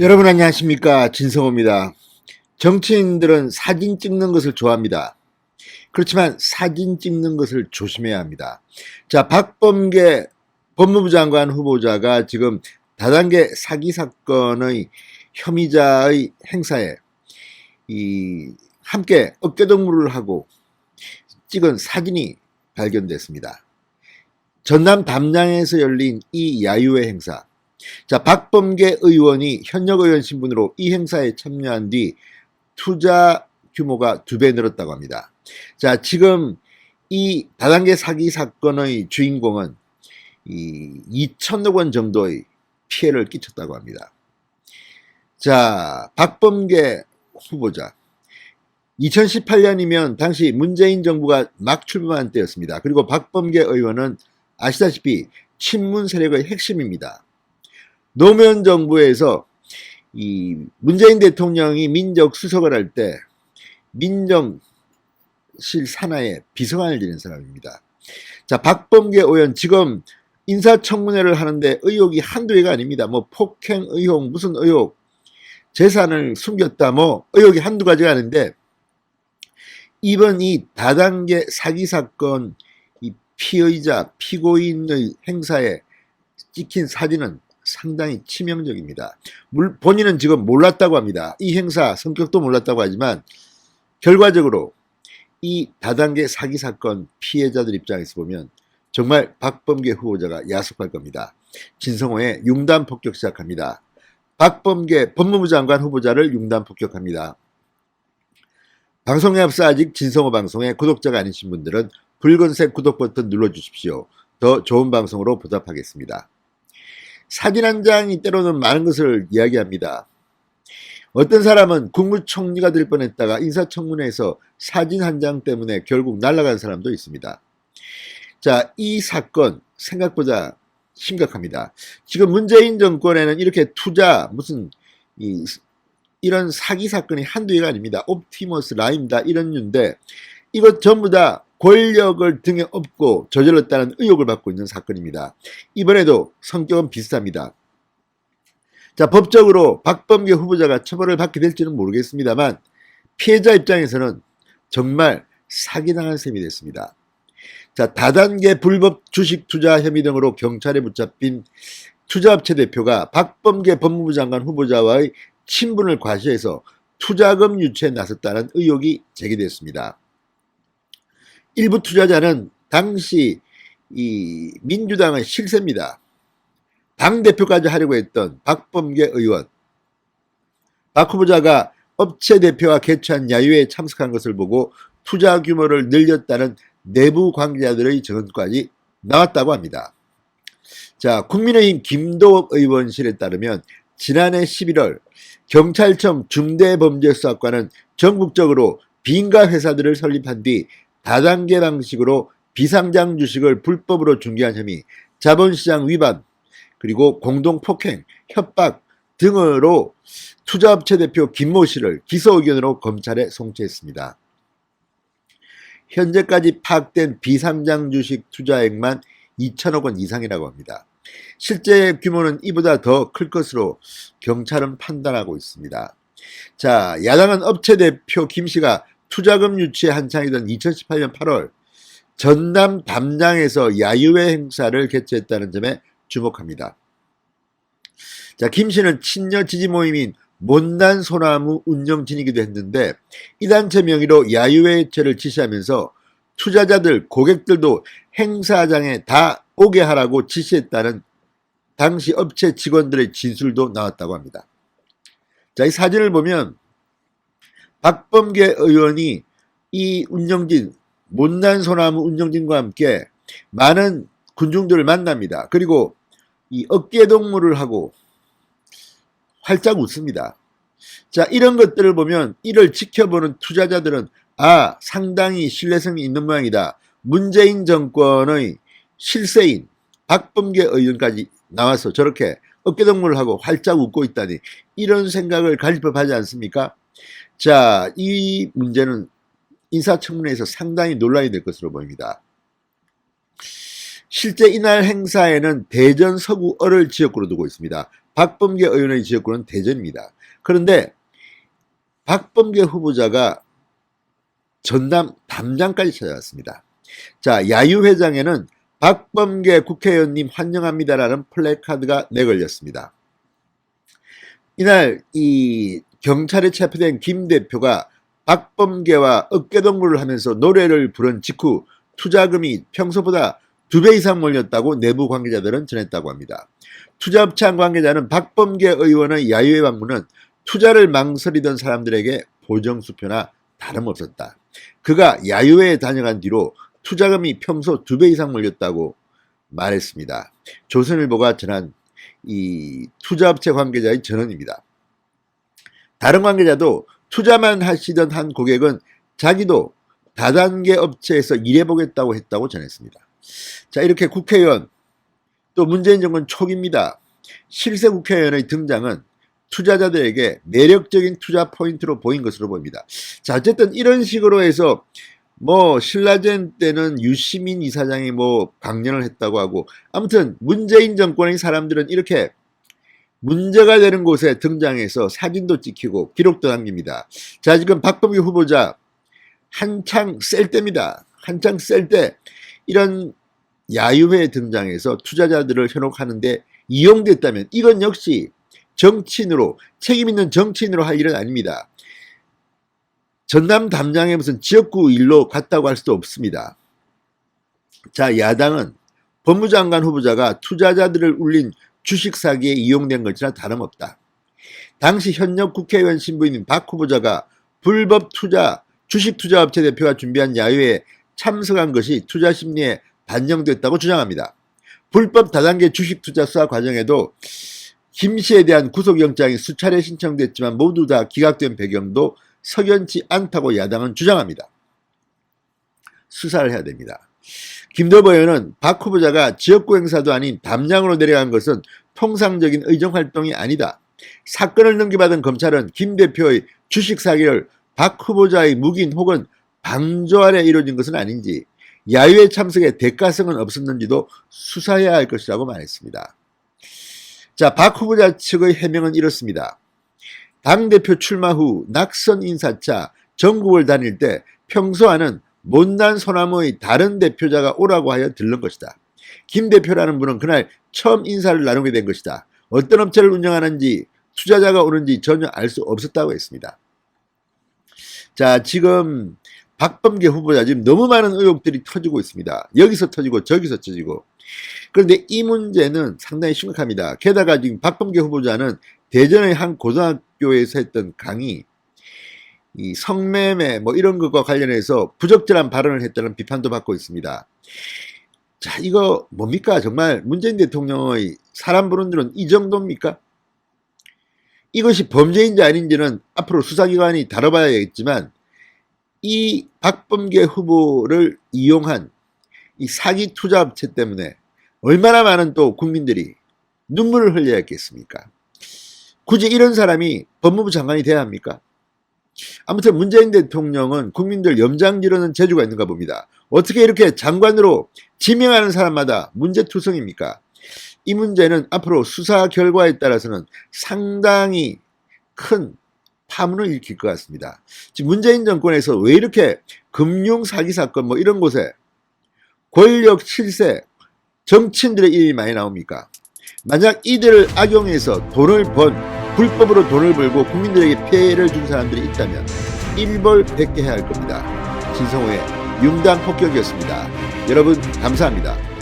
여러분 안녕하십니까, 진성호입니다. 정치인들은 사진 찍는 것을 좋아합니다. 그렇지만 사진 찍는 것을 조심해야 합니다. 자, 박범계 법무부 장관 후보자가 지금 다단계 사기 사건의 혐의자의 행사에 함께 어깨동무를 하고 찍은 사진이 발견됐습니다. 전남 담양에서 열린 이 야유회 행사. 자, 박범계 의원이 현역 의원 신분으로 이 행사에 참여한 뒤 투자 규모가 2배 늘었다고 합니다. 자, 지금 이 다단계 사기 사건의 주인공은 2천억 원 정도의 피해를 끼쳤다고 합니다. 자, 박범계 후보자. 2018년이면 당시 문재인 정부가 막 출범한 때였습니다. 그리고 박범계 의원은 아시다시피 친문 세력의 핵심입니다. 노무현 정부에서 이 문재인 대통령이 민정수석을 할 때 민정실 산하에 비서관을 지낸 사람입니다. 자, 박범계 의원 지금 인사청문회를 하는데 의혹이 한두 개가 아닙니다. 뭐 폭행 의혹, 무슨 의혹, 재산을 숨겼다, 뭐 의혹이 한두 가지가 아닌데, 이번 이 다단계 사기 사건 이 피의자, 피고인의 행사에 찍힌 사진은 상당히 치명적입니다. 본인은 지금 몰랐다고 합니다. 이 행사 성격도 몰랐다고 하지만 결과적으로 이 다단계 사기 사건 피해자들 입장에서 보면 정말 박범계 후보자가 야속할 겁니다. 진성호의 융단 폭격 시작합니다. 박범계 법무부 장관 후보자를 융단 폭격합니다. 방송에 앞서 아직 진성호 방송의 구독자가 아니신 분들은 붉은색 구독 버튼 눌러주십시오. 더 좋은 방송으로 보답하겠습니다. 사진 한 장이 때로는 많은 것을 이야기합니다. 어떤 사람은 국무총리가 될 뻔했다가 인사청문회에서 사진 한 장 때문에 결국 날아간 사람도 있습니다. 자, 이 사건 생각보다 심각합니다. 지금 문재인 정권에는 이렇게 투자, 무슨 이런 사기 사건이 한두 개가 아닙니다. 옵티머스, 라임다 이런 류인데 이것 전부 다 권력을 등에 업고 저질렀다는 의혹을 받고 있는 사건입니다. 이번에도 성격은 비슷합니다. 자, 법적으로 박범계 후보자가 처벌을 받게 될지는 모르겠습니다만 피해자 입장에서는 정말 사기당한 셈이 됐습니다. 자, 다단계 불법 주식 투자 혐의 등으로 경찰에 붙잡힌 투자업체 대표가 박범계 법무부 장관 후보자와의 친분을 과시해서 투자금 유치에 나섰다는 의혹이 제기됐습니다. 일부 투자자는 당시 이 민주당의 실세입니다. 당대표까지 하려고 했던 박범계 의원, 박 후보자가 업체 대표와 개최한 야유회에 참석한 것을 보고 투자 규모를 늘렸다는 내부 관계자들의 증언까지 나왔다고 합니다. 자, 국민의힘 김도읍 의원실에 따르면 지난해 11월 경찰청 중대범죄수사과는 전국적으로 빈가 회사들을 설립한 뒤 다단계 방식으로 비상장 주식을 불법으로 중개한 혐의, 자본시장 위반, 그리고 공동폭행, 협박 등으로 투자업체 대표 김모 씨를 기소 의견으로 검찰에 송치했습니다. 현재까지 파악된 비상장 주식 투자액만 2천억 원 이상이라고 합니다. 실제 규모는 이보다 더 클 것으로 경찰은 판단하고 있습니다. 자, 야당은 업체 대표 김 씨가 투자금 유치에 한창이던 2018년 8월 전남 담양에서 야유회 행사를 개최했다는 점에 주목합니다. 자, 김 씨는 친여 지지 모임인 못난 소나무 운영진이기도 했는데 이 단체 명의로 야유회 개최를 지시하면서 투자자들, 고객들도 행사장에 다 오게 하라고 지시했다는 당시 업체 직원들의 진술도 나왔다고 합니다. 자, 이 사진을 보면 박범계 의원이 이 운영진, 못난 소나무 운영진과 함께 많은 군중들을 만납니다. 그리고 이 어깨동무를 하고 활짝 웃습니다. 자, 이런 것들을 보면 이를 지켜보는 투자자들은 상당히 신뢰성이 있는 모양이다. 문재인 정권의 실세인 박범계 의원까지 나와서 저렇게 어깨동무를 하고 활짝 웃고 있다니 이런 생각을 가질 법하지 않습니까? 자, 이 문제는 인사청문회에서 상당히 논란이 될 것으로 보입니다. 실제 이날 행사에는 대전 서구을을 지역구로 두고 있습니다. 박범계 의원의 지역구는 대전입니다. 그런데 박범계 후보자가 전남 담장까지 찾아왔습니다. 자, 야유회장에는 박범계 국회의원님 환영합니다라는 플래카드가 내걸렸습니다. 이날 이 경찰에 체포된 김 대표가 박범계와 어깨동무를 하면서 노래를 부른 직후 투자금이 평소보다 2배 이상 몰렸다고 내부 관계자들은 전했다고 합니다. 투자업체 관계자는 박범계 의원의 야유회 방문은 투자를 망설이던 사람들에게 보정수표나 다름없었다. 그가 야유회에 다녀간 뒤로 투자금이 평소 2배 이상 몰렸다고 말했습니다. 조선일보가 전한 이 투자업체 관계자의 전언입니다. 다른 관계자도 투자만 하시던 한 고객은 자기도 다단계 업체에서 일해보겠다고 했다고 전했습니다. 자, 이렇게 국회의원, 또 문재인 정권 초기입니다. 실세 국회의원의 등장은 투자자들에게 매력적인 투자 포인트로 보인 것으로 보입니다. 자, 어쨌든 이런 식으로 해서 뭐 신라젠 때는 유시민 이사장이 뭐 강연을 했다고 하고, 아무튼 문재인 정권의 사람들은 이렇게 문제가 되는 곳에 등장해서 사진도 찍히고 기록도 남깁니다. 자, 지금 박범계 후보자 한창 셀 때입니다. 한창 셀 때 이런 야유회에 등장해서 투자자들을 현혹하는데 이용됐다면 이건 역시 정치인으로, 책임있는 정치인으로 할 일은 아닙니다. 전남 담장에 무슨 지역구 일로 갔다고 할 수도 없습니다. 자, 야당은 법무장관 후보자가 투자자들을 울린 주식 사기에 이용된 것이나 다름없다. 당시 현역 국회의원 신부인 박 후보자가 불법 투자, 주식 투자업체 대표가 준비한 야유회에 참석한 것이 투자 심리에 반영됐다고 주장합니다. 불법 다단계 주식 투자 수사 과정에도 김 씨에 대한 구속영장이 수차례 신청됐지만 모두 다 기각된 배경도 석연치 않다고 야당은 주장합니다. 수사를 해야 됩니다. 김도보 의원은 박 후보자가 지역구 행사도 아닌 담양으로 내려간 것은 통상적인 의정활동이 아니다. 사건을 넘겨받은 검찰은 김 대표의 주식 사기를 박 후보자의 묵인 혹은 방조 아래 이루어진 것은 아닌지, 야유회 참석에 대가성은 없었는지도 수사해야 할 것이라고 말했습니다. 자, 박 후보자 측의 해명은 이렇습니다. 당대표 출마 후 낙선 인사차 전국을 다닐 때 평소와는 못난 소나무의 다른 대표자가 오라고 하여 들른 것이다. 김 대표라는 분은 그날 처음 인사를 나누게 된 것이다. 어떤 업체를 운영하는지 투자자가 오는지 전혀 알 수 없었다고 했습니다. 자, 지금 박범계 후보자 지금 너무 많은 의혹들이 터지고 있습니다. 여기서 터지고 저기서 터지고. 그런데 이 문제는 상당히 심각합니다. 게다가 지금 박범계 후보자는 대전의 한 고등학교에서 했던 강의, 이 성매매 뭐 이런 것과 관련해서 부적절한 발언을 했다는 비판도 받고 있습니다. 자, 이거 뭡니까? 정말 문재인 대통령의 사람 보는 눈은 이 정도입니까? 이것이 범죄인지 아닌지는 앞으로 수사기관이 다뤄봐야겠지만, 이 박범계 후보를 이용한 이 사기 투자업체 때문에 얼마나 많은 또 국민들이 눈물을 흘려야 했겠습니까? 굳이 이런 사람이 법무부 장관이 돼야 합니까? 아무튼 문재인 대통령은 국민들 염장 지르는 재주가 있는가 봅니다. 어떻게 이렇게 장관으로 지명하는 사람마다 문제투성입니까? 이 문제는 앞으로 수사 결과에 따라서는 상당히 큰 파문을 일으킬 것 같습니다. 지금 문재인 정권에서 왜 이렇게 금융 사기 사건 뭐 이런 곳에 권력 실세, 정치인들의 이름이 많이 나옵니까? 만약 이들을 악용해서 불법으로 돈을 벌고 국민들에게 피해를 준 사람들이 있다면 일벌백계해야 할 겁니다. 진성호의 융단 폭격이었습니다. 여러분 감사합니다.